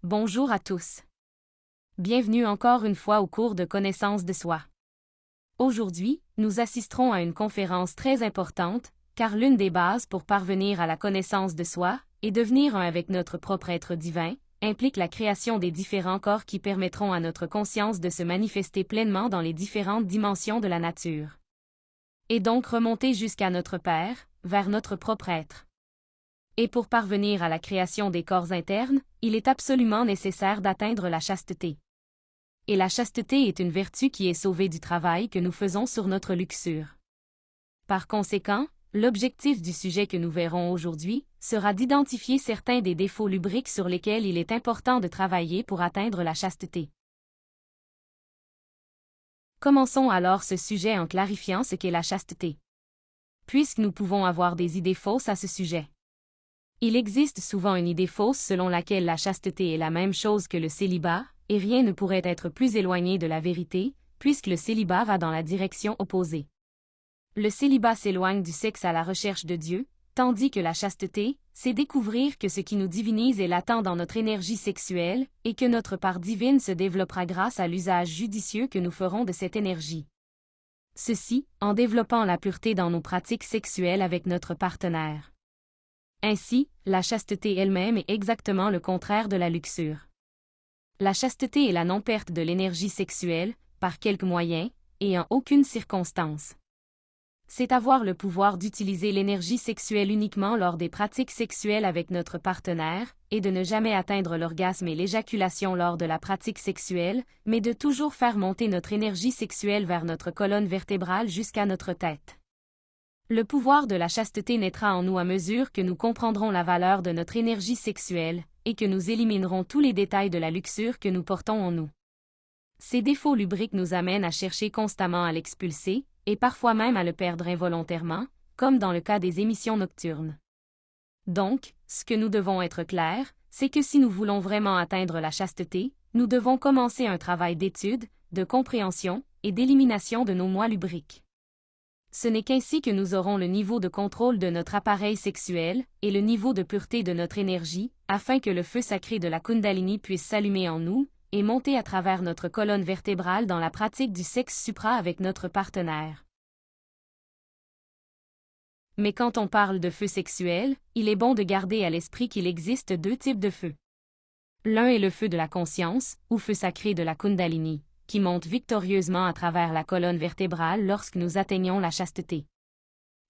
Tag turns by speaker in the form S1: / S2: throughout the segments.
S1: Bonjour à tous. Bienvenue encore une fois au cours de connaissance de soi. Aujourd'hui, nous assisterons à une conférence très importante, car l'une des bases pour parvenir à la connaissance de soi, et devenir un avec notre propre être divin, implique la création des différents corps qui permettront à notre conscience de se manifester pleinement dans les différentes dimensions de la nature. Et donc remonter jusqu'à notre Père, vers notre propre être. Et pour parvenir à la création des corps internes, il est absolument nécessaire d'atteindre la chasteté. Et la chasteté est une vertu qui est sauvée du travail que nous faisons sur notre luxure. Par conséquent, l'objectif du sujet que nous verrons aujourd'hui sera d'identifier certains des défauts lubriques sur lesquels il est important de travailler pour atteindre la chasteté. Commençons alors ce sujet en clarifiant ce qu'est la chasteté. Puisque nous pouvons avoir des idées fausses à ce sujet. Il existe souvent une idée fausse selon laquelle la chasteté est la même chose que le célibat, et rien ne pourrait être plus éloigné de la vérité, puisque le célibat va dans la direction opposée. Le célibat s'éloigne du sexe à la recherche de Dieu, tandis que la chasteté, c'est découvrir que ce qui nous divinise est latent dans notre énergie sexuelle, et que notre part divine se développera grâce à l'usage judicieux que nous ferons de cette énergie. Ceci, en développant la pureté dans nos pratiques sexuelles avec notre partenaire. Ainsi, la chasteté elle-même est exactement le contraire de la luxure. La chasteté est la non-perte de l'énergie sexuelle, par quelque moyen, et en aucune circonstance. C'est avoir le pouvoir d'utiliser l'énergie sexuelle uniquement lors des pratiques sexuelles avec notre partenaire, et de ne jamais atteindre l'orgasme et l'éjaculation lors de la pratique sexuelle, mais de toujours faire monter notre énergie sexuelle vers notre colonne vertébrale jusqu'à notre tête. Le pouvoir de la chasteté naîtra en nous à mesure que nous comprendrons la valeur de notre énergie sexuelle, et que nous éliminerons tous les détails de la luxure que nous portons en nous. Ces défauts lubriques nous amènent à chercher constamment à l'expulser, et parfois même à le perdre involontairement, comme dans le cas des émissions nocturnes. Donc, ce que nous devons être clairs, c'est que si nous voulons vraiment atteindre la chasteté, nous devons commencer un travail d'étude, de compréhension, et d'élimination de nos moi lubriques. Ce n'est qu'ainsi que nous aurons le niveau de contrôle de notre appareil sexuel, et le niveau de pureté de notre énergie, afin que le feu sacré de la Kundalini puisse s'allumer en nous, et monter à travers notre colonne vertébrale dans la pratique du sexe supra avec notre partenaire. Mais quand on parle de feu sexuel, il est bon de garder à l'esprit qu'il existe deux types de feu. L'un est le feu de la conscience, ou feu sacré de la Kundalini, qui monte victorieusement à travers la colonne vertébrale lorsque nous atteignons la chasteté.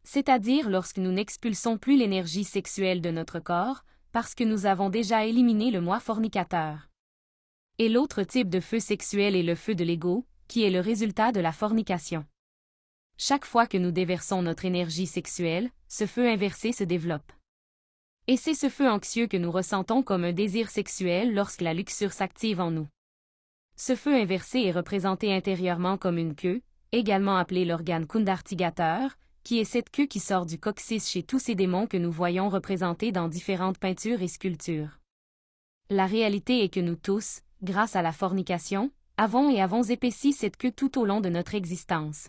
S1: C'est-à-dire lorsque nous n'expulsons plus l'énergie sexuelle de notre corps, parce que nous avons déjà éliminé le moi fornicateur. Et l'autre type de feu sexuel est le feu de l'ego, qui est le résultat de la fornication. Chaque fois que nous déversons notre énergie sexuelle, ce feu inversé se développe. Et c'est ce feu anxieux que nous ressentons comme un désir sexuel lorsque la luxure s'active en nous. Ce feu inversé est représenté intérieurement comme une queue, également appelée l'organe kundartigateur, qui est cette queue qui sort du coccyx chez tous ces démons que nous voyons représentés dans différentes peintures et sculptures. La réalité est que nous tous, grâce à la fornication, avons épaissi cette queue tout au long de notre existence.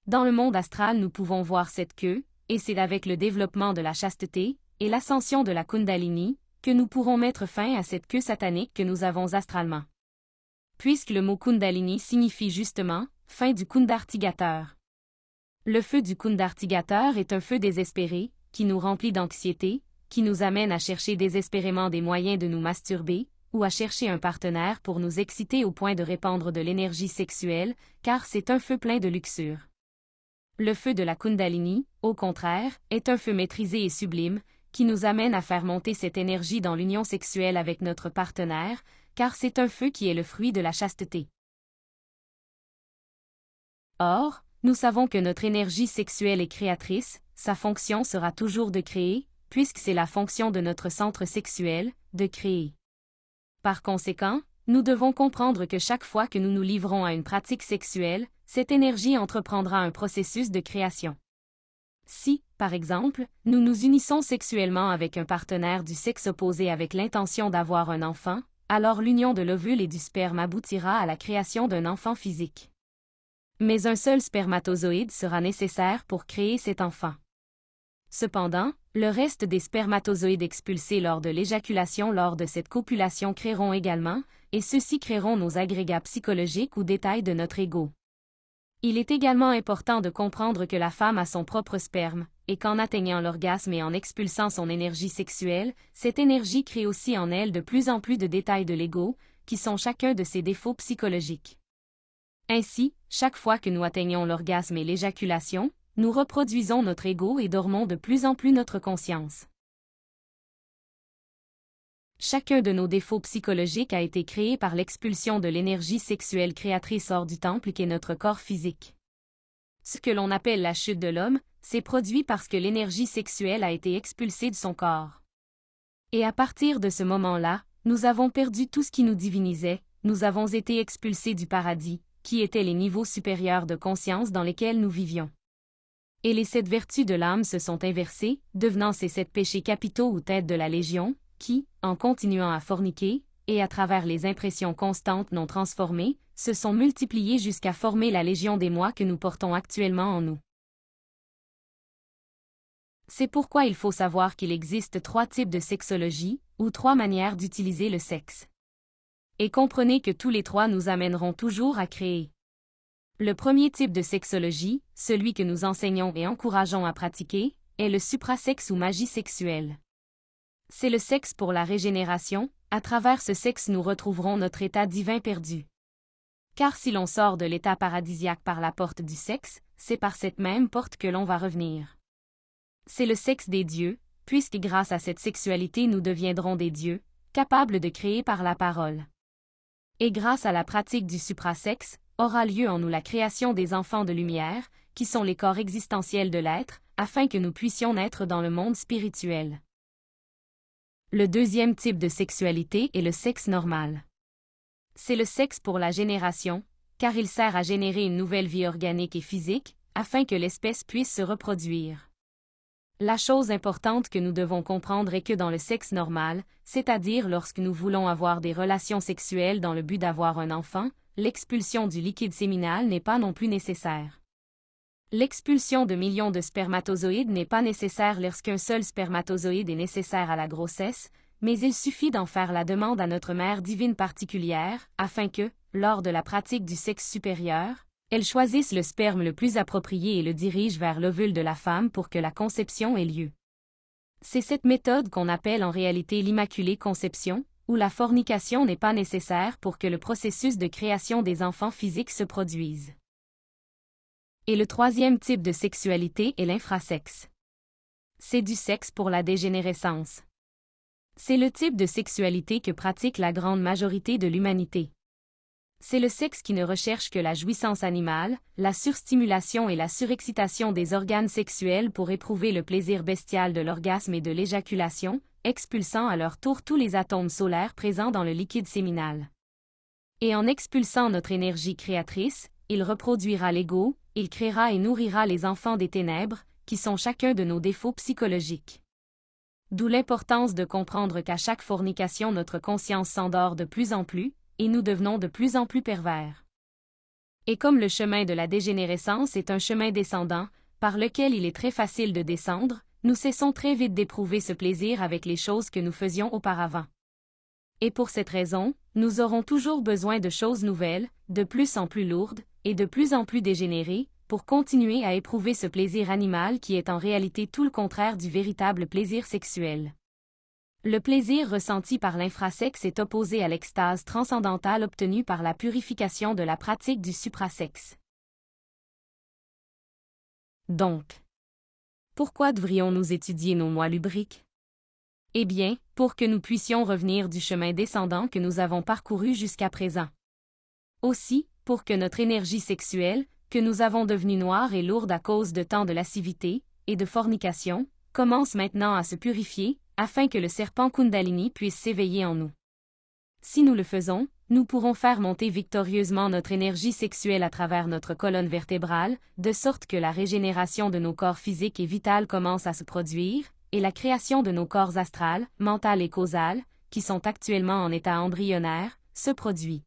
S1: Dans le monde astral, nous pouvons voir cette queue, et c'est avec le développement de la chasteté, et l'ascension de la Kundalini, que nous pourrons mettre fin à cette queue satanique que nous avons astralement. Puisque le mot Kundalini signifie justement « fin du kundartigateur ». Le feu du kundartigateur est un feu désespéré, qui nous remplit d'anxiété, qui nous amène à chercher désespérément des moyens de nous masturber, ou à chercher un partenaire pour nous exciter au point de répandre de l'énergie sexuelle, car c'est un feu plein de luxure. Le feu de la Kundalini, au contraire, est un feu maîtrisé et sublime, qui nous amène à faire monter cette énergie dans l'union sexuelle avec notre partenaire, car c'est un feu qui est le fruit de la chasteté. Or, nous savons que notre énergie sexuelle est créatrice, sa fonction sera toujours de créer, puisque c'est la fonction de notre centre sexuel, de créer. Par conséquent, nous devons comprendre que chaque fois que nous nous livrons à une pratique sexuelle, cette énergie entreprendra un processus de création. Si, par exemple, nous nous unissons sexuellement avec un partenaire du sexe opposé avec l'intention d'avoir un enfant, alors l'union de l'ovule et du sperme aboutira à la création d'un enfant physique. Mais un seul spermatozoïde sera nécessaire pour créer cet enfant. Cependant, le reste des spermatozoïdes expulsés lors de l'éjaculation lors de cette copulation créeront également, et ceux-ci créeront nos agrégats psychologiques ou détails de notre ego. Il est également important de comprendre que la femme a son propre sperme, et qu'en atteignant l'orgasme et en expulsant son énergie sexuelle, cette énergie crée aussi en elle de plus en plus de détails de l'ego, qui sont chacun de ses défauts psychologiques. Ainsi, chaque fois que nous atteignons l'orgasme et l'éjaculation, nous reproduisons notre ego et dormons de plus en plus notre conscience. Chacun de nos défauts psychologiques a été créé par l'expulsion de l'énergie sexuelle créatrice hors du temple qu'est notre corps physique. Ce que l'on appelle la chute de l'homme, s'est produit parce que l'énergie sexuelle a été expulsée de son corps. Et à partir de ce moment-là, nous avons perdu tout ce qui nous divinisait, nous avons été expulsés du paradis, qui étaient les niveaux supérieurs de conscience dans lesquels nous vivions. Et les 7 vertus de l'âme se sont inversées, devenant ces 7 péchés capitaux ou têtes de la Légion, qui, en continuant à forniquer, et à travers les impressions constantes non transformées, se sont multipliés jusqu'à former la Légion des moi que nous portons actuellement en nous. C'est pourquoi il faut savoir qu'il existe 3 types de sexologie, ou 3 manières d'utiliser le sexe. Et comprenez que tous les 3 nous amèneront toujours à créer. Le premier type de sexologie, celui que nous enseignons et encourageons à pratiquer, est le suprasexe ou magie sexuelle. C'est le sexe pour la régénération, à travers ce sexe nous retrouverons notre état divin perdu. Car si l'on sort de l'état paradisiaque par la porte du sexe, c'est par cette même porte que l'on va revenir. C'est le sexe des dieux, puisque grâce à cette sexualité nous deviendrons des dieux, capables de créer par la parole. Et grâce à la pratique du suprasexe, aura lieu en nous la création des enfants de lumière, qui sont les corps existentiels de l'être, afin que nous puissions naître dans le monde spirituel. Le deuxième type de sexualité est le sexe normal. C'est le sexe pour la génération, car il sert à générer une nouvelle vie organique et physique, afin que l'espèce puisse se reproduire. La chose importante que nous devons comprendre est que dans le sexe normal, c'est-à-dire lorsque nous voulons avoir des relations sexuelles dans le but d'avoir un enfant, l'expulsion du liquide séminal n'est pas non plus nécessaire. L'expulsion de millions de spermatozoïdes n'est pas nécessaire lorsqu'un seul spermatozoïde est nécessaire à la grossesse, mais il suffit d'en faire la demande à notre mère divine particulière, afin que, lors de la pratique du sexe supérieur, elle choisisse le sperme le plus approprié et le dirige vers l'ovule de la femme pour que la conception ait lieu. C'est cette méthode qu'on appelle en réalité l'immaculée conception, où la fornication n'est pas nécessaire pour que le processus de création des enfants physiques se produise. Et le troisième type de sexualité est l'infrasexe. C'est du sexe pour la dégénérescence. C'est le type de sexualité que pratique la grande majorité de l'humanité. C'est le sexe qui ne recherche que la jouissance animale, la surstimulation et la surexcitation des organes sexuels pour éprouver le plaisir bestial de l'orgasme et de l'éjaculation, expulsant à leur tour tous les atomes solaires présents dans le liquide séminal. Et en expulsant notre énergie créatrice, il reproduira l'ego, il créera et nourrira les enfants des ténèbres, qui sont chacun de nos défauts psychologiques. D'où l'importance de comprendre qu'à chaque fornication notre conscience s'endort de plus en plus, et nous devenons de plus en plus pervers. Et comme le chemin de la dégénérescence est un chemin descendant, par lequel il est très facile de descendre, nous cessons très vite d'éprouver ce plaisir avec les choses que nous faisions auparavant. Et pour cette raison, nous aurons toujours besoin de choses nouvelles, de plus en plus lourdes, et de plus en plus dégénérées, pour continuer à éprouver ce plaisir animal qui est en réalité tout le contraire du véritable plaisir sexuel. Le plaisir ressenti par l'infrasexe est opposé à l'extase transcendantale obtenue par la purification de la pratique du suprasexe. Donc, pourquoi devrions-nous étudier nos moi lubriques? Eh bien, pour que nous puissions revenir du chemin descendant que nous avons parcouru jusqu'à présent. Aussi, pour que notre énergie sexuelle, que nous avons devenue noire et lourde à cause de tant de lascivité et de fornication, commence maintenant à se purifier, afin que le serpent Kundalini puisse s'éveiller en nous. Si nous le faisons, nous pourrons faire monter victorieusement notre énergie sexuelle à travers notre colonne vertébrale, de sorte que la régénération de nos corps physiques et vitales commence à se produire, et la création de nos corps astrales, mentales et causales, qui sont actuellement en état embryonnaire, se produit.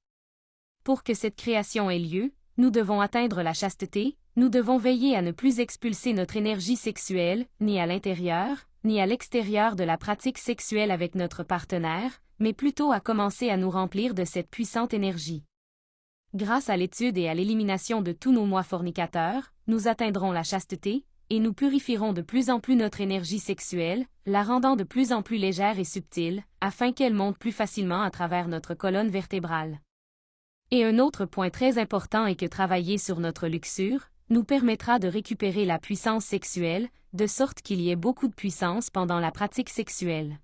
S1: Pour que cette création ait lieu, nous devons atteindre la chasteté, nous devons veiller à ne plus expulser notre énergie sexuelle, ni à l'intérieur, ni à l'extérieur de la pratique sexuelle avec notre partenaire, mais plutôt à commencer à nous remplir de cette puissante énergie. Grâce à l'étude et à l'élimination de tous nos moi fornicateurs, nous atteindrons la chasteté, et nous purifierons de plus en plus notre énergie sexuelle, la rendant de plus en plus légère et subtile, afin qu'elle monte plus facilement à travers notre colonne vertébrale. Et un autre point très important est que travailler sur notre luxure nous permettra de récupérer la puissance sexuelle, de sorte qu'il y ait beaucoup de puissance pendant la pratique sexuelle.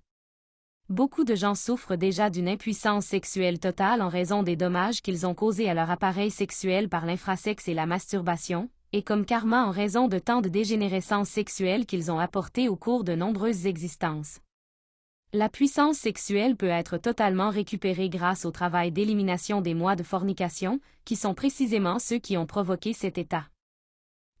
S1: Beaucoup de gens souffrent déjà d'une impuissance sexuelle totale en raison des dommages qu'ils ont causés à leur appareil sexuel par l'infrasexe et la masturbation, et comme karma en raison de tant de dégénérescence sexuelle qu'ils ont apporté au cours de nombreuses existences. La puissance sexuelle peut être totalement récupérée grâce au travail d'élimination des moi de fornication, qui sont précisément ceux qui ont provoqué cet état.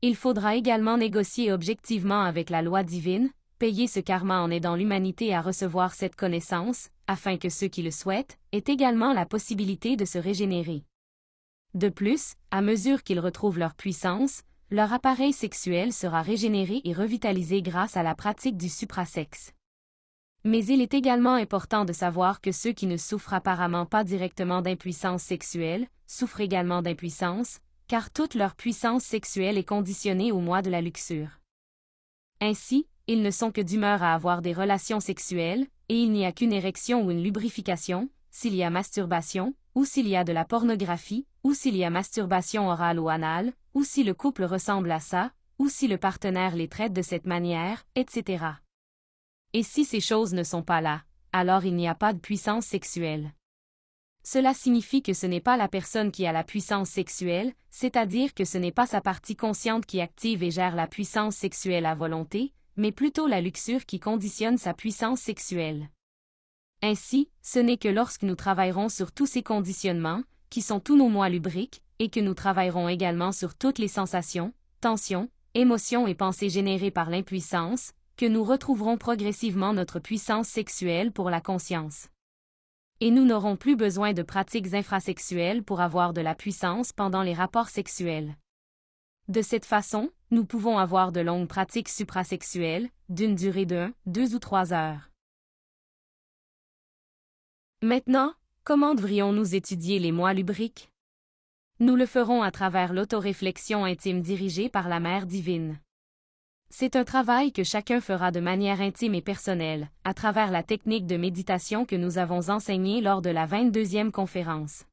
S1: Il faudra également négocier objectivement avec la loi divine, payer ce karma en aidant l'humanité à recevoir cette connaissance, afin que ceux qui le souhaitent aient également la possibilité de se régénérer. De plus, à mesure qu'ils retrouvent leur puissance, leur appareil sexuel sera régénéré et revitalisé grâce à la pratique du suprasexe. Mais il est également important de savoir que ceux qui ne souffrent apparemment pas directement d'impuissance sexuelle, souffrent également d'impuissance, car toute leur puissance sexuelle est conditionnée au moi de la luxure. Ainsi, ils ne sont que d'humeur à avoir des relations sexuelles, et il n'y a qu'une érection ou une lubrification, s'il y a masturbation, ou s'il y a de la pornographie, ou s'il y a masturbation orale ou anale, ou si le couple ressemble à ça, ou si le partenaire les traite de cette manière, etc. Et si ces choses ne sont pas là, alors il n'y a pas de puissance sexuelle. Cela signifie que ce n'est pas la personne qui a la puissance sexuelle, c'est-à-dire que ce n'est pas sa partie consciente qui active et gère la puissance sexuelle à volonté, mais plutôt la luxure qui conditionne sa puissance sexuelle. Ainsi, ce n'est que lorsque nous travaillerons sur tous ces conditionnements, qui sont tous nos moi lubriques, et que nous travaillerons également sur toutes les sensations, tensions, émotions et pensées générées par l'impuissance, que nous retrouverons progressivement notre puissance sexuelle pour la conscience. Et nous n'aurons plus besoin de pratiques infrasexuelles pour avoir de la puissance pendant les rapports sexuels. De cette façon, nous pouvons avoir de longues pratiques suprasexuelles, d'une durée de 1, 2 ou 3 heures. Maintenant, comment devrions-nous étudier les moi lubriques? Nous le ferons à travers l'autoréflexion intime dirigée par la Mère divine. C'est un travail que chacun fera de manière intime et personnelle, à travers la technique de méditation que nous avons enseignée lors de la 22e conférence.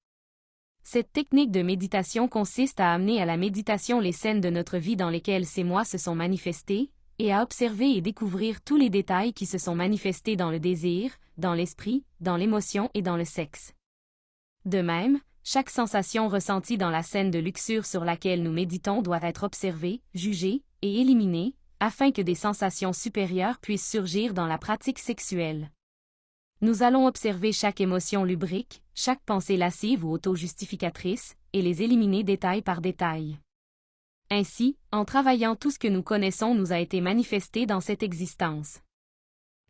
S1: Cette technique de méditation consiste à amener à la méditation les scènes de notre vie dans lesquelles ces moi se sont manifestés, et à observer et découvrir tous les détails qui se sont manifestés dans le désir, dans l'esprit, dans l'émotion et dans le sexe. De même, chaque sensation ressentie dans la scène de luxure sur laquelle nous méditons doit être observée, jugée et éliminée, afin que des sensations supérieures puissent surgir dans la pratique sexuelle. Nous allons observer chaque émotion lubrique, chaque pensée lascive ou auto-justificatrice, et les éliminer détail par détail. Ainsi, en travaillant tout ce que nous connaissons nous a été manifesté dans cette existence.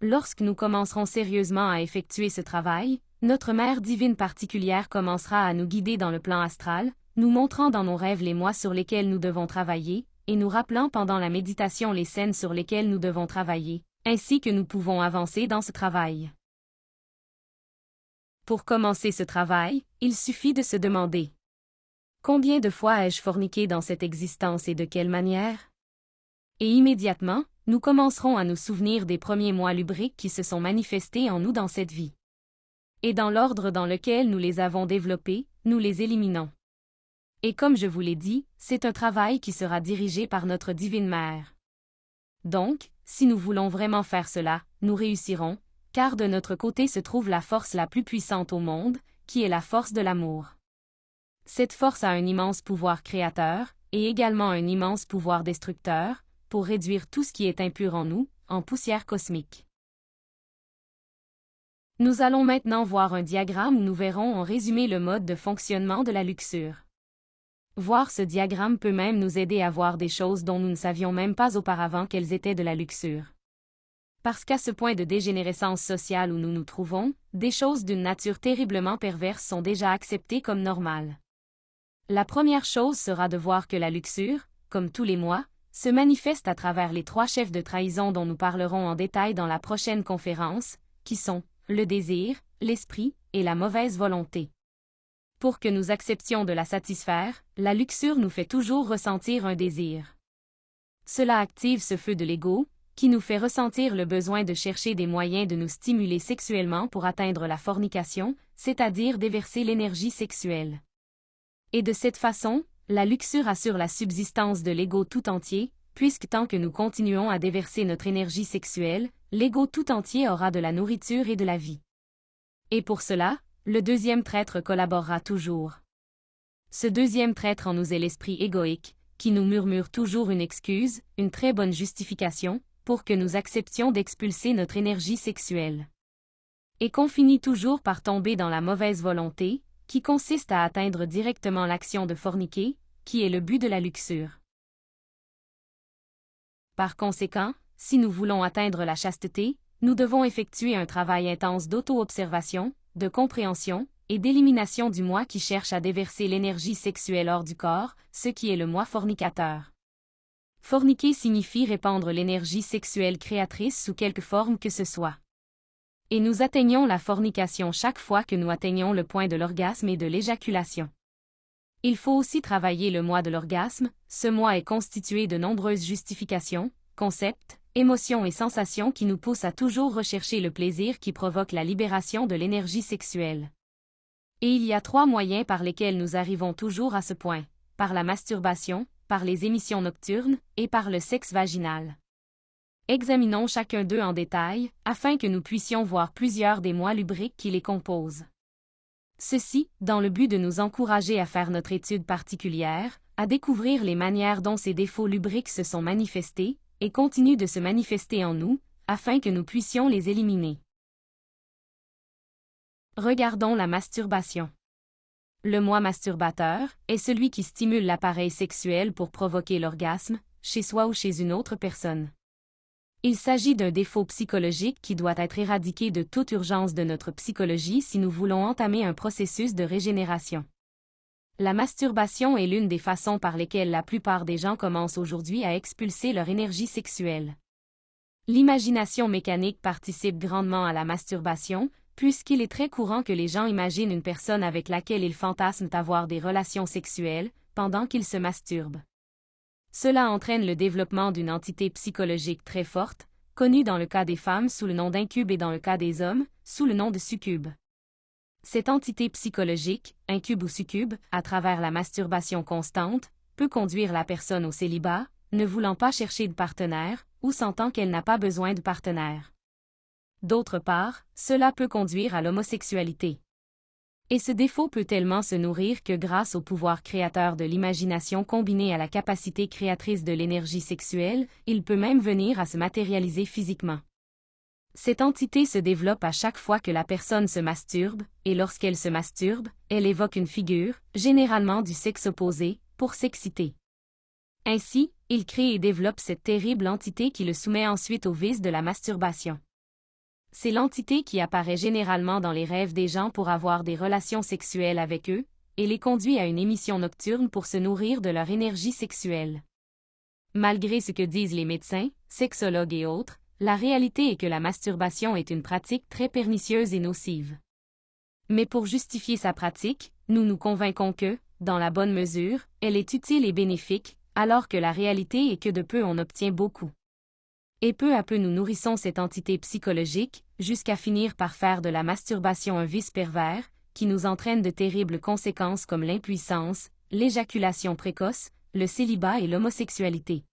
S1: Lorsque nous commencerons sérieusement à effectuer ce travail, notre Mère divine particulière commencera à nous guider dans le plan astral, nous montrant dans nos rêves les moi sur lesquels nous devons travailler, et nous rappelant pendant la méditation les scènes sur lesquelles nous devons travailler, ainsi que nous pouvons avancer dans ce travail. Pour commencer ce travail, il suffit de se demander: combien de fois ai-je forniqué dans cette existence et de quelle manière? Et immédiatement, nous commencerons à nous souvenir des premiers moi lubriques qui se sont manifestés en nous dans cette vie. Et dans l'ordre dans lequel nous les avons développés, nous les éliminons. Et comme je vous l'ai dit, c'est un travail qui sera dirigé par notre divine Mère. Donc, si nous voulons vraiment faire cela, nous réussirons, car de notre côté se trouve la force la plus puissante au monde, qui est la force de l'amour. Cette force a un immense pouvoir créateur, et également un immense pouvoir destructeur, pour réduire tout ce qui est impur en nous, en poussière cosmique. Nous allons maintenant voir un diagramme où nous verrons en résumé le mode de fonctionnement de la luxure. Voir ce diagramme peut même nous aider à voir des choses dont nous ne savions même pas auparavant qu'elles étaient de la luxure. Parce qu'à ce point de dégénérescence sociale où nous nous trouvons, des choses d'une nature terriblement perverse sont déjà acceptées comme normales. La première chose sera de voir que la luxure, comme tous les mois, se manifeste à travers les 3 chefs de trahison dont nous parlerons en détail dans la prochaine conférence, qui sont le désir, l'esprit et la mauvaise volonté. Pour que nous acceptions de la satisfaire, la luxure nous fait toujours ressentir un désir. Cela active ce feu de l'ego, qui nous fait ressentir le besoin de chercher des moyens de nous stimuler sexuellement pour atteindre la fornication, c'est-à-dire déverser l'énergie sexuelle. Et de cette façon, la luxure assure la subsistance de l'ego tout entier, puisque tant que nous continuons à déverser notre énergie sexuelle, l'ego tout entier aura de la nourriture et de la vie. Et pour cela, le deuxième traître collaborera toujours. Ce deuxième traître en nous est l'esprit égoïque, qui nous murmure toujours une excuse, une très bonne justification, pour que nous acceptions d'expulser notre énergie sexuelle. Et qu'on finit toujours par tomber dans la mauvaise volonté, qui consiste à atteindre directement l'action de forniquer, qui est le but de la luxure. Par conséquent, si nous voulons atteindre la chasteté, nous devons effectuer un travail intense d'auto-observation, de compréhension et d'élimination du moi qui cherche à déverser l'énergie sexuelle hors du corps, ce qui est le moi fornicateur. Forniquer signifie répandre l'énergie sexuelle créatrice sous quelque forme que ce soit. Et nous atteignons la fornication chaque fois que nous atteignons le point de l'orgasme et de l'éjaculation. Il faut aussi travailler le moi de l'orgasme. Ce moi est constitué de nombreuses justifications, concepts, émotions et sensations qui nous poussent à toujours rechercher le plaisir qui provoque la libération de l'énergie sexuelle. Et il y a 3 moyens par lesquels nous arrivons toujours à ce point, par la masturbation, par les émissions nocturnes et par le sexe vaginal. Examinons chacun d'eux en détail, afin que nous puissions voir plusieurs des mois lubriques qui les composent. Ceci, dans le but de nous encourager à faire notre étude particulière, à découvrir les manières dont ces défauts lubriques se sont manifestés, et continuent de se manifester en nous, afin que nous puissions les éliminer. Regardons la masturbation. Le moi masturbateur est celui qui stimule l'appareil sexuel pour provoquer l'orgasme, chez soi ou chez une autre personne. Il s'agit d'un défaut psychologique qui doit être éradiqué de toute urgence de notre psychologie si nous voulons entamer un processus de régénération. La masturbation est l'une des façons par lesquelles la plupart des gens commencent aujourd'hui à expulser leur énergie sexuelle. L'imagination mécanique participe grandement à la masturbation, puisqu'il est très courant que les gens imaginent une personne avec laquelle ils fantasment avoir des relations sexuelles, pendant qu'ils se masturbent. Cela entraîne le développement d'une entité psychologique très forte, connue dans le cas des femmes sous le nom d'incube et dans le cas des hommes, sous le nom de succube. Cette entité psychologique, incube ou succube, à travers la masturbation constante, peut conduire la personne au célibat, ne voulant pas chercher de partenaire, ou sentant qu'elle n'a pas besoin de partenaire. D'autre part, cela peut conduire à l'homosexualité. Et ce défaut peut tellement se nourrir que grâce au pouvoir créateur de l'imagination combiné à la capacité créatrice de l'énergie sexuelle, il peut même venir à se matérialiser physiquement. Cette entité se développe à chaque fois que la personne se masturbe, et lorsqu'elle se masturbe, elle évoque une figure, généralement du sexe opposé, pour s'exciter. Ainsi, il crée et développe cette terrible entité qui le soumet ensuite au vice de la masturbation. C'est l'entité qui apparaît généralement dans les rêves des gens pour avoir des relations sexuelles avec eux, et les conduit à une émission nocturne pour se nourrir de leur énergie sexuelle. Malgré ce que disent les médecins, sexologues et autres, la réalité est que la masturbation est une pratique très pernicieuse et nocive. Mais pour justifier sa pratique, nous nous convainquons que, dans la bonne mesure, elle est utile et bénéfique, alors que la réalité est que de peu on obtient beaucoup. Et peu à peu nous nourrissons cette entité psychologique, jusqu'à finir par faire de la masturbation un vice pervers, qui nous entraîne de terribles conséquences comme l'impuissance, l'éjaculation précoce, le célibat et l'homosexualité.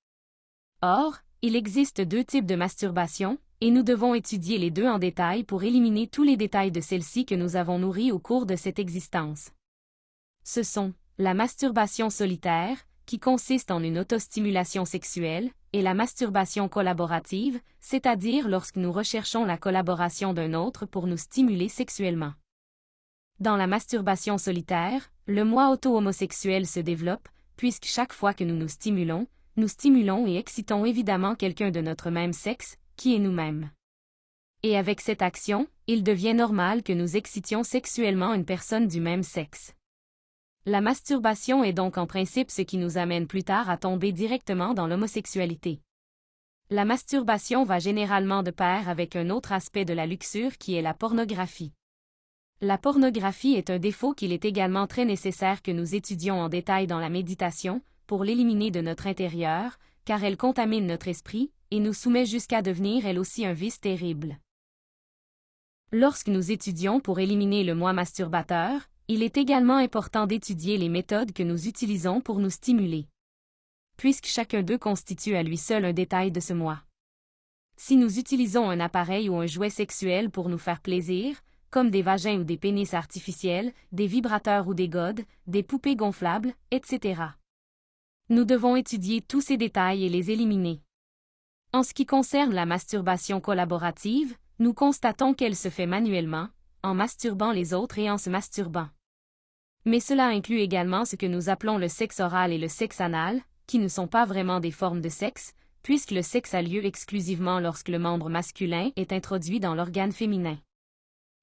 S1: Or, il existe 2 types de masturbation, et nous devons étudier les 2 en détail pour éliminer tous les détails de celle-ci que nous avons nourris au cours de cette existence. Ce sont la masturbation solitaire, qui consiste en une autostimulation sexuelle, et la masturbation collaborative, c'est-à-dire lorsque nous recherchons la collaboration d'un autre pour nous stimuler sexuellement. Dans la masturbation solitaire, le moi auto-homosexuel se développe, puisque chaque fois que nous stimulons et excitons évidemment quelqu'un de notre même sexe, qui est nous-mêmes. Et avec cette action, il devient normal que nous excitions sexuellement une personne du même sexe. La masturbation est donc en principe ce qui nous amène plus tard à tomber directement dans l'homosexualité. La masturbation va généralement de pair avec un autre aspect de la luxure qui est la pornographie. La pornographie est un défaut qu'il est également très nécessaire que nous étudions en détail dans la méditation, pour l'éliminer de notre intérieur, car elle contamine notre esprit, et nous soumet jusqu'à devenir elle aussi un vice terrible. Lorsque nous étudions pour éliminer le moi masturbateur, il est également important d'étudier les méthodes que nous utilisons pour nous stimuler. Puisque chacun d'eux constitue à lui seul un détail de ce moi. Si nous utilisons un appareil ou un jouet sexuel pour nous faire plaisir, comme des vagins ou des pénis artificiels, des vibrateurs ou des godes, des poupées gonflables, etc. Nous devons étudier tous ces détails et les éliminer. En ce qui concerne la masturbation collaborative, nous constatons qu'elle se fait manuellement, en masturbant les autres et en se masturbant. Mais cela inclut également ce que nous appelons le sexe oral et le sexe anal, qui ne sont pas vraiment des formes de sexe, puisque le sexe a lieu exclusivement lorsque le membre masculin est introduit dans l'organe féminin.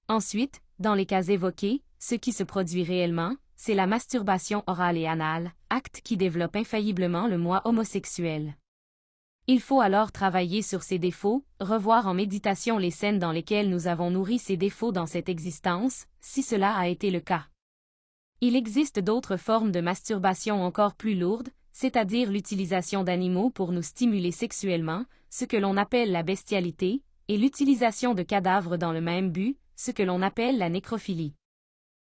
S1: Ensuite, dans les cas évoqués, ce qui se produit réellement, c'est la masturbation orale et anale, acte qui développe infailliblement le moi homosexuel. Il faut alors travailler sur ces défauts, revoir en méditation les scènes dans lesquelles nous avons nourri ces défauts dans cette existence, si cela a été le cas. Il existe d'autres formes de masturbation encore plus lourdes, c'est-à-dire l'utilisation d'animaux pour nous stimuler sexuellement, ce que l'on appelle la bestialité, et l'utilisation de cadavres dans le même but, ce que l'on appelle la nécrophilie.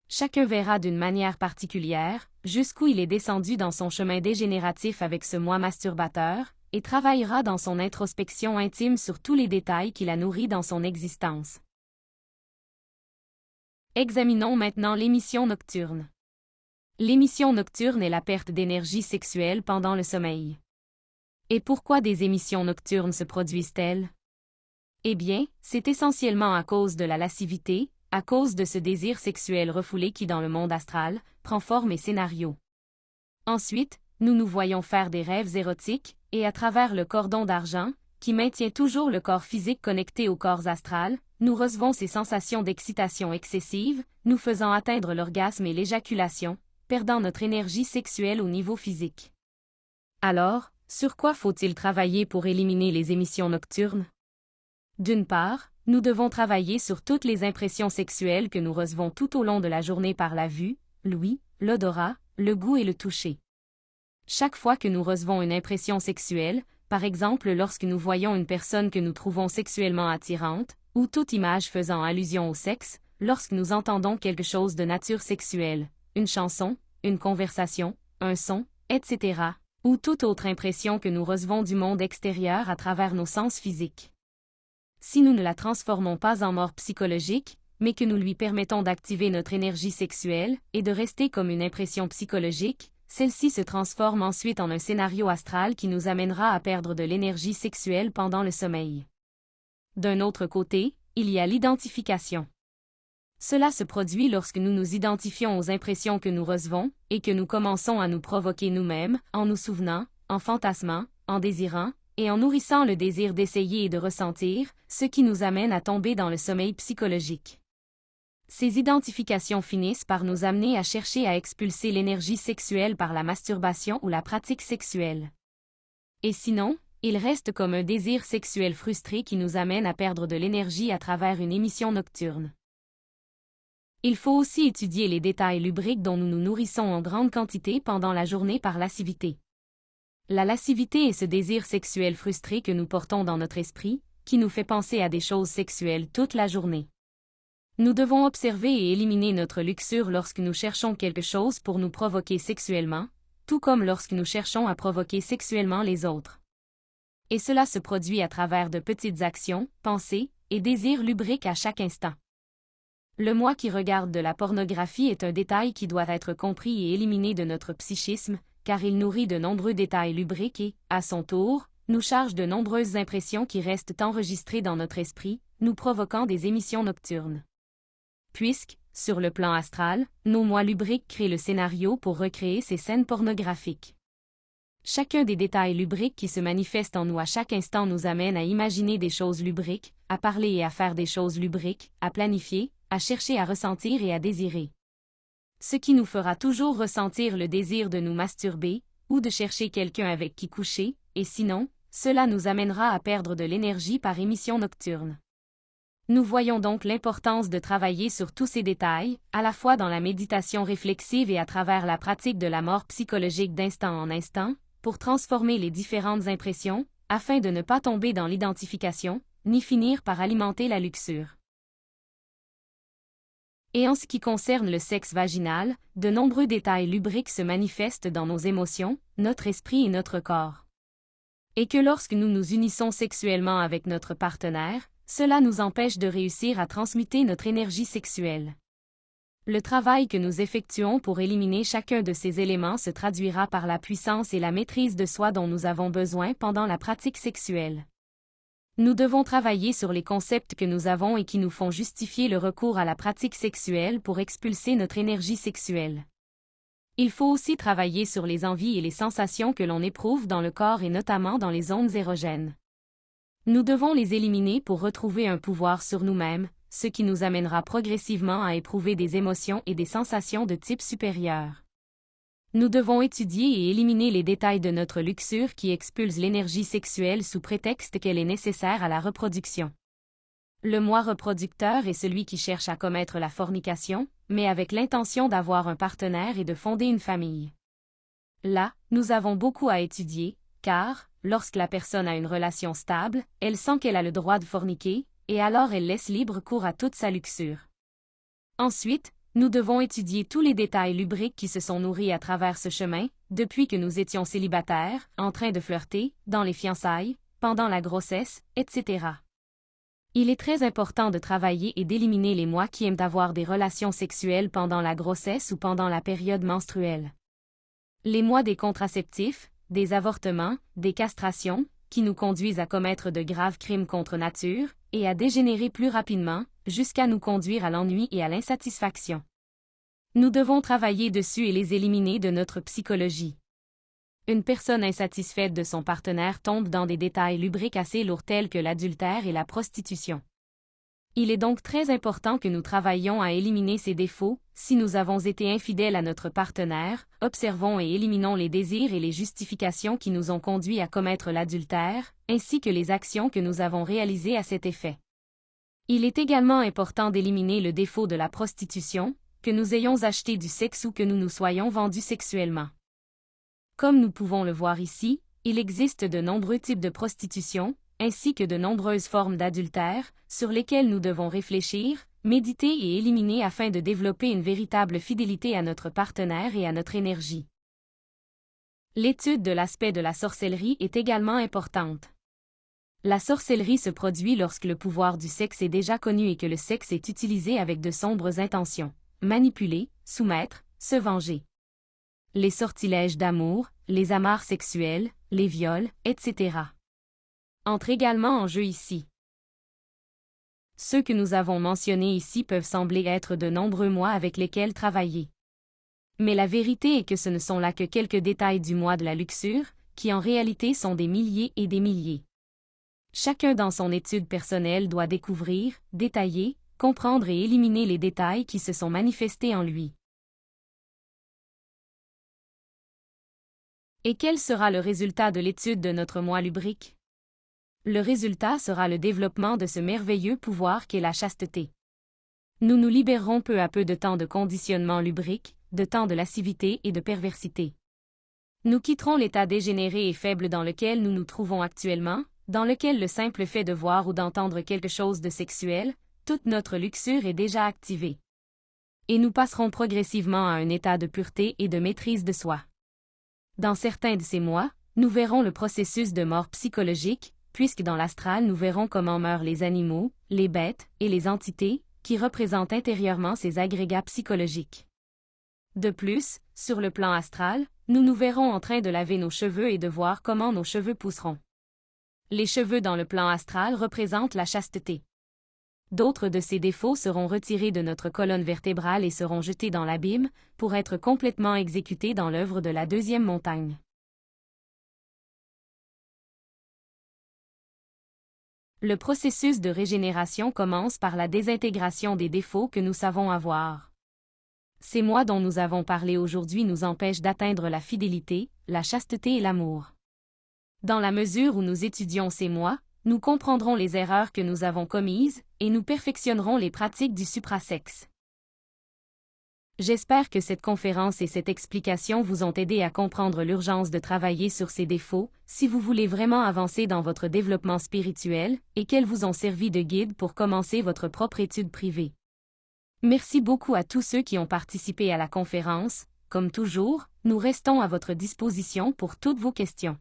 S1: Chacun verra d'une manière particulière, jusqu'où il est descendu dans son chemin dégénératif avec ce moi masturbateur, et travaillera dans son introspection intime sur tous les détails qu'il a nourris dans son existence. Examinons maintenant l'émission nocturne. L'émission nocturne est la perte d'énergie sexuelle pendant le sommeil. Et pourquoi des émissions nocturnes se produisent-elles? Eh bien, c'est essentiellement à cause de la lascivité, à cause de ce désir sexuel refoulé qui dans le monde astral, prend forme et scénario. Ensuite, nous nous voyons faire des rêves érotiques, et à travers le cordon d'argent, qui maintient toujours le corps physique connecté au corps astral, nous recevons ces sensations d'excitation excessive, nous faisant atteindre l'orgasme et l'éjaculation, perdant notre énergie sexuelle au niveau physique. Alors, sur quoi faut-il travailler pour éliminer les émissions nocturnes? D'une part, nous devons travailler sur toutes les impressions sexuelles que nous recevons tout au long de la journée par la vue, l'ouïe, l'odorat, le goût et le toucher. Chaque fois que nous recevons une impression sexuelle, par exemple lorsque nous voyons une personne que nous trouvons sexuellement attirante, ou toute image faisant allusion au sexe, lorsque nous entendons quelque chose de nature sexuelle, une chanson, une conversation, un son, etc., ou toute autre impression que nous recevons du monde extérieur à travers nos sens physiques. Si nous ne la transformons pas en mort psychologique, mais que nous lui permettons d'activer notre énergie sexuelle et de rester comme une impression psychologique, celle-ci se transforme ensuite en un scénario astral qui nous amènera à perdre de l'énergie sexuelle pendant le sommeil. D'un autre côté, il y a l'identification. Cela se produit lorsque nous nous identifions aux impressions que nous recevons, et que nous commençons à nous provoquer nous-mêmes, en nous souvenant, en fantasmant, en désirant, et en nourrissant le désir d'essayer et de ressentir, ce qui nous amène à tomber dans le sommeil psychologique. Ces identifications finissent par nous amener à chercher à expulser l'énergie sexuelle par la masturbation ou la pratique sexuelle. Et sinon, il reste comme un désir sexuel frustré qui nous amène à perdre de l'énergie à travers une émission nocturne. Il faut aussi étudier les détails lubriques dont nous nous nourrissons en grande quantité pendant la journée par lascivité. La lascivité est ce désir sexuel frustré que nous portons dans notre esprit, qui nous fait penser à des choses sexuelles toute la journée. Nous devons observer et éliminer notre luxure lorsque nous cherchons quelque chose pour nous provoquer sexuellement, tout comme lorsque nous cherchons à provoquer sexuellement les autres. Et cela se produit à travers de petites actions, pensées et désirs lubriques à chaque instant. Le moi qui regarde de la pornographie est un détail qui doit être compris et éliminé de notre psychisme, car il nourrit de nombreux détails lubriques et, à son tour, nous charge de nombreuses impressions qui restent enregistrées dans notre esprit, nous provoquant des émissions nocturnes. Puisque, sur le plan astral, nos moi lubriques créent le scénario pour recréer ces scènes pornographiques. Chacun des détails lubriques qui se manifestent en nous à chaque instant nous amène à imaginer des choses lubriques, à parler et à faire des choses lubriques, à planifier, à chercher à ressentir et à désirer. Ce qui nous fera toujours ressentir le désir de nous masturber, ou de chercher quelqu'un avec qui coucher, et sinon, cela nous amènera à perdre de l'énergie par émission nocturne. Nous voyons donc l'importance de travailler sur tous ces détails, à la fois dans la méditation réflexive et à travers la pratique de la mort psychologique d'instant en instant, pour transformer les différentes impressions, afin de ne pas tomber dans l'identification, ni finir par alimenter la luxure. Et en ce qui concerne le sexe vaginal, de nombreux détails lubriques se manifestent dans nos émotions, notre esprit et notre corps. Et que lorsque nous nous unissons sexuellement avec notre partenaire, cela nous empêche de réussir à transmuter notre énergie sexuelle. Le travail que nous effectuons pour éliminer chacun de ces éléments se traduira par la puissance et la maîtrise de soi dont nous avons besoin pendant la pratique sexuelle. Nous devons travailler sur les concepts que nous avons et qui nous font justifier le recours à la pratique sexuelle pour expulser notre énergie sexuelle. Il faut aussi travailler sur les envies et les sensations que l'on éprouve dans le corps et notamment dans les zones érogènes. Nous devons les éliminer pour retrouver un pouvoir sur nous-mêmes, ce qui nous amènera progressivement à éprouver des émotions et des sensations de type supérieur. Nous devons étudier et éliminer les détails de notre luxure qui expulsent l'énergie sexuelle sous prétexte qu'elle est nécessaire à la reproduction. Le moi reproducteur est celui qui cherche à commettre la fornication, mais avec l'intention d'avoir un partenaire et de fonder une famille. Là, nous avons beaucoup à étudier, car, lorsque la personne a une relation stable, elle sent qu'elle a le droit de forniquer, et alors elle laisse libre cours à toute sa luxure. Ensuite, nous devons étudier tous les détails lubriques qui se sont nourris à travers ce chemin, depuis que nous étions célibataires, en train de flirter, dans les fiançailles, pendant la grossesse, etc. Il est très important de travailler et d'éliminer les moi qui aiment avoir des relations sexuelles pendant la grossesse ou pendant la période menstruelle. Les moi des contraceptifs, des avortements, des castrations, qui nous conduisent à commettre de graves crimes contre nature, et à dégénérer plus rapidement, jusqu'à nous conduire à l'ennui et à l'insatisfaction. Nous devons travailler dessus et les éliminer de notre psychologie. Une personne insatisfaite de son partenaire tombe dans des détails lubriques assez lourds tels que l'adultère et la prostitution. Il est donc très important que nous travaillions à éliminer ces défauts. Si nous avons été infidèles à notre partenaire, observons et éliminons les désirs et les justifications qui nous ont conduits à commettre l'adultère, ainsi que les actions que nous avons réalisées à cet effet. Il est également important d'éliminer le défaut de la prostitution, que nous ayons acheté du sexe ou que nous nous soyons vendus sexuellement. Comme nous pouvons le voir ici, il existe de nombreux types de prostitution, ainsi que de nombreuses formes d'adultère, sur lesquelles nous devons réfléchir, méditer et éliminer afin de développer une véritable fidélité à notre partenaire et à notre énergie. L'étude de l'aspect de la sorcellerie est également importante. La sorcellerie se produit lorsque le pouvoir du sexe est déjà connu et que le sexe est utilisé avec de sombres intentions, manipuler, soumettre, se venger. Les sortilèges d'amour, les amarres sexuelles, les viols, etc. entrent également en jeu ici. Ceux que nous avons mentionnés ici peuvent sembler être de nombreux moi avec lesquels travailler. Mais la vérité est que ce ne sont là que quelques détails du moi de la luxure, qui en réalité sont des milliers et des milliers. Chacun dans son étude personnelle doit découvrir, détailler, comprendre et éliminer les détails qui se sont manifestés en lui. Et quel sera le résultat de l'étude de notre moi lubrique? Le résultat sera le développement de ce merveilleux pouvoir qu'est la chasteté. Nous nous libérerons peu à peu de temps de conditionnement lubrique, de temps de lascivité et de perversité. Nous quitterons l'état dégénéré et faible dans lequel nous nous trouvons actuellement, dans lequel le simple fait de voir ou d'entendre quelque chose de sexuel, toute notre luxure est déjà activée. Et nous passerons progressivement à un état de pureté et de maîtrise de soi. Dans certains de ces mois, nous verrons le processus de mort psychologique, puisque dans l'astral nous verrons comment meurent les animaux, les bêtes et les entités, qui représentent intérieurement ces agrégats psychologiques. De plus, sur le plan astral, nous nous verrons en train de laver nos cheveux et de voir comment nos cheveux pousseront. Les cheveux dans le plan astral représentent la chasteté. D'autres de ces défauts seront retirés de notre colonne vertébrale et seront jetés dans l'abîme, pour être complètement exécutés dans l'œuvre de la deuxième montagne. Le processus de régénération commence par la désintégration des défauts que nous savons avoir. Ces moi dont nous avons parlé aujourd'hui nous empêchent d'atteindre la fidélité, la chasteté et l'amour. Dans la mesure où nous étudions ces moi, nous comprendrons les erreurs que nous avons commises, et nous perfectionnerons les pratiques du suprasexe. J'espère que cette conférence et cette explication vous ont aidé à comprendre l'urgence de travailler sur ces défauts, si vous voulez vraiment avancer dans votre développement spirituel, et qu'elles vous ont servi de guide pour commencer votre propre étude privée. Merci beaucoup à tous ceux qui ont participé à la conférence. Comme toujours, nous restons à votre disposition pour toutes vos questions.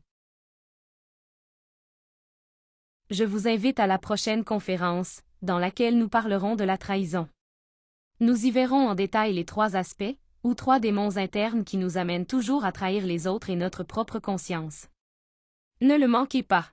S1: Je vous invite à la prochaine conférence, dans laquelle nous parlerons de la trahison. Nous y verrons en détail les 3 aspects, ou 3 démons internes qui nous amènent toujours à trahir les autres et notre propre conscience. Ne le manquez pas.